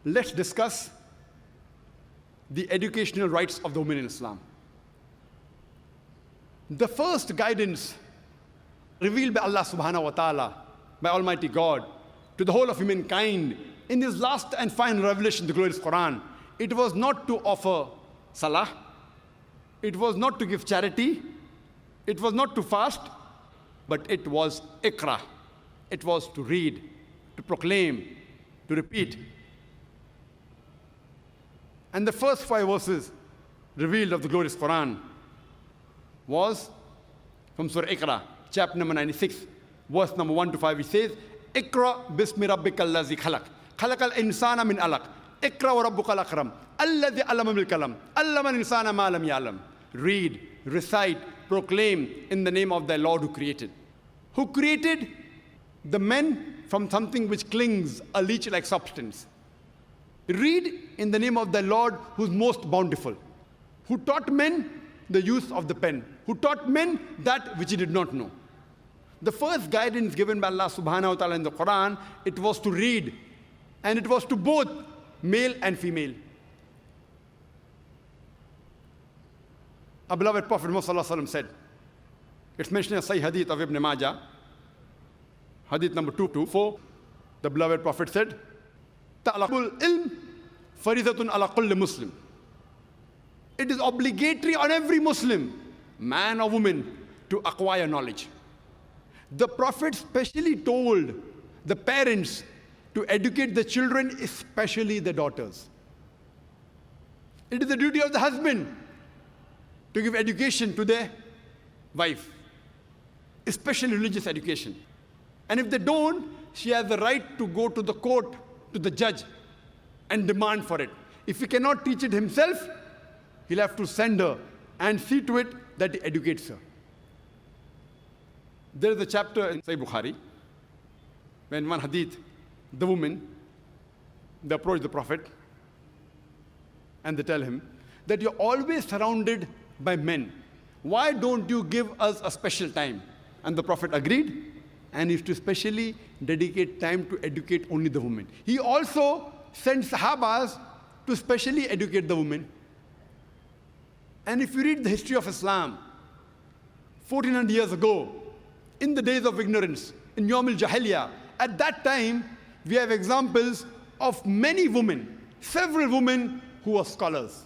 let's discuss the educational rights of the women in Islam. The first guidance revealed by Allah subhanahu wa ta'ala, by Almighty God, to the whole of humankind in His last and final revelation, the glorious Quran, it was not to offer salah, it was not to give charity, it was not to fast, but it was ikra. It was to read, to proclaim, to repeat. And the first 5 verses revealed of the glorious Quran was from Surah Iqra, chapter number 96, verse number 1 to 5. It says, Iqra bismi rabbika allazi khalaq, khalaqal insana min alaq, Iqra wa rabbukal akram, alladhi allama bil kalam, allama al insana ma lam ya'lam. Read, recite, proclaim in the name of thy Lord who created. Who created the men from something which clings, a leech-like substance. Read in the name of the Lord who is most bountiful, who taught men the use of the pen, who taught men that which he did not know. The first guidance given by Allah subhanahu wa ta'ala in the Quran, it was to read, and it was to both male and female. Our beloved Prophet Muhammad said, it's mentioned in Sahih Hadith of Ibn Majah, Hadith number 224, the beloved Prophet said, Ta'alaqul ilm faridatun ala kulli Muslim. It is obligatory on every Muslim, man or woman, to acquire knowledge. The Prophet specially told the parents to educate the children, especially the daughters. It is the duty of the husband to give education to their wife, especially religious education. And if they don't, she has the right to go to the court, to the judge, and demand for it. If he cannot teach it himself, he'll have to send her and see to it that he educates her. There is a chapter in Sahih Bukhari, when one hadith, the woman, they approach the Prophet, and they tell him that you're always surrounded by men. Why don't you give us a special time? And the Prophet agreed, and is to specially dedicate time to educate only the women. He also sent Sahabas to specially educate the women. And if you read the history of Islam, 1400 years ago, in the days of ignorance, in Yawm al-Jahiliyyah, at that time, we have examples of many women, several women who were scholars.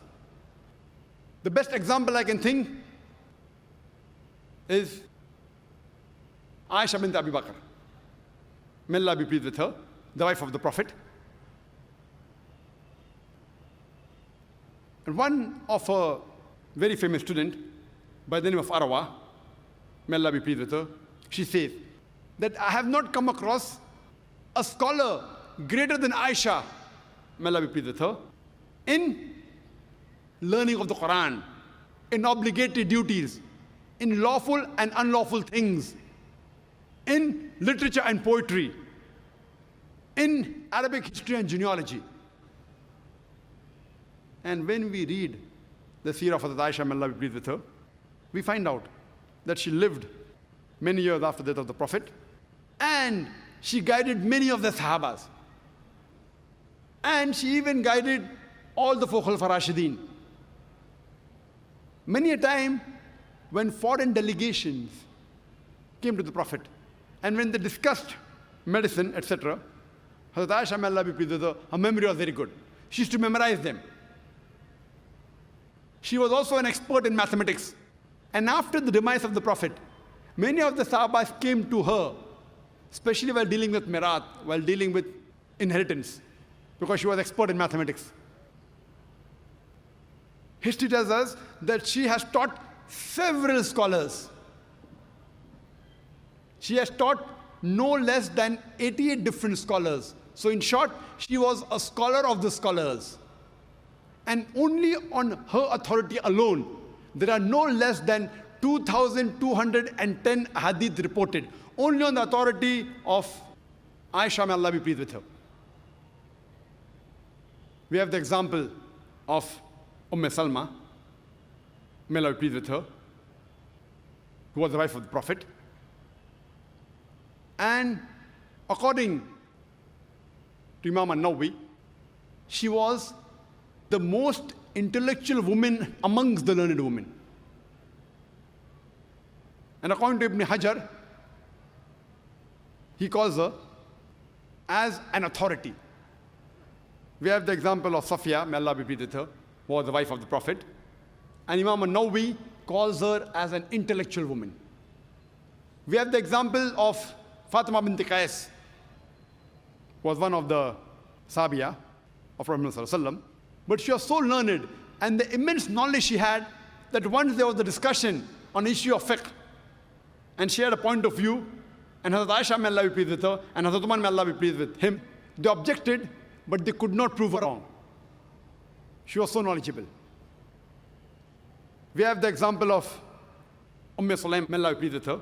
The best example I can think is Aisha bint Abi Bakr. May Allah be pleased with her, the wife of the Prophet. And one of her very famous student by the name of Arwa, may Allah be pleased with her, she says that I have not come across a scholar greater than Aisha, may Allah be pleased with her, in learning of the Quran, in obligatory duties, in lawful and unlawful things, in literature and poetry, in Arabic history and genealogy. And when we read the seerah of Hazrat Aisha, may Allah be pleased with her, we find out that she lived many years after the death of the Prophet, and she guided many of the Sahabas. And she even guided all the 4 Khulafa Rashideen. Many a time, when foreign delegations came to the Prophet, and when they discussed medicine, etc., Hazrat Aisha, may Allah be pleased with her, her memory was very good. She used to memorize them. She was also an expert in mathematics. And after the demise of the Prophet, many of the Sahabas came to her, especially while dealing with Mirat, while dealing with inheritance, because she was expert in mathematics. History tells us that she has taught several scholars. She has taught no less than 88 different scholars. So in short, she was a scholar of the scholars. And only on her authority alone, there are no less than 2,210 hadith reported. Only on the authority of Aisha, may Allah be pleased with her. We have the example of Salma, may Allah be pleased with her, who was the wife of the Prophet. And according to Imam al-Nawawi, she was the most intellectual woman amongst the learned women. And according to Ibn Hajar, he calls her as an authority. We have the example of Safiya, may Allah be pleased with her, who was the wife of the Prophet. And Imam al-Nawawi calls her as an intellectual woman. We have the example of Fatima bint Qais, who was one of the Sabiya of Prophet ﷺ. But she was so learned, and the immense knowledge she had, that once there was a discussion on the issue of fiqh, and she had a point of view, and Hazrat Aisha, may Allah be pleased with her, and Hazrat Umar, may Allah be pleased with him, they objected, but they could not prove her wrong. She was so knowledgeable. We have the example of Sulaim, may Allah be pleased with her,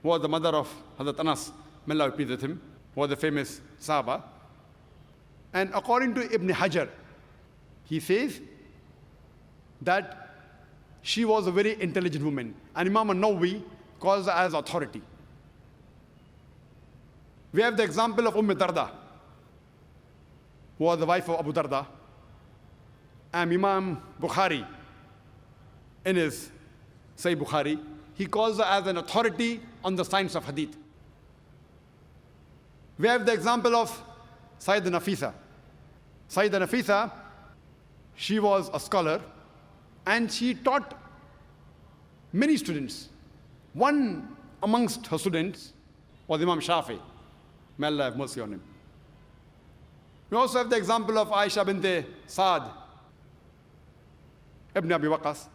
who was the mother of Hazrat Anas, may Allah be pleased with him, who was the famous Sahaba. And according to Ibn Hajar, he says that she was a very intelligent woman. And Imam al-Nawawi calls her as authority. We have the example of Darda, who was the wife of Abu Darda. And Imam Bukhari, in his Sahih Bukhari, he calls her as an authority on the science of hadith. We have the example of Sayyidah Nafisa. Sayyidah Nafisa, she was a scholar, and she taught many students. One amongst her students was Imam Shafi. May Allah have mercy on him. We also have the example of Aisha bint Saad ibn Abi Waqas.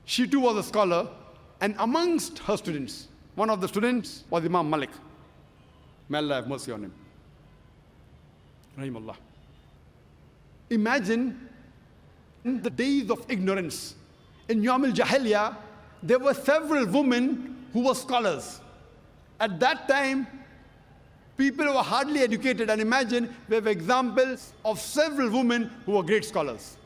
She too was a scholar, and amongst her students, one of the students was Imam Malik. May Allah have mercy on him. Rahimullah. Imagine in the days of ignorance, in Yawm al-Jahiliyyah, there were several women who were scholars. At that time, people were hardly educated, and imagine we have examples of several women who were great scholars.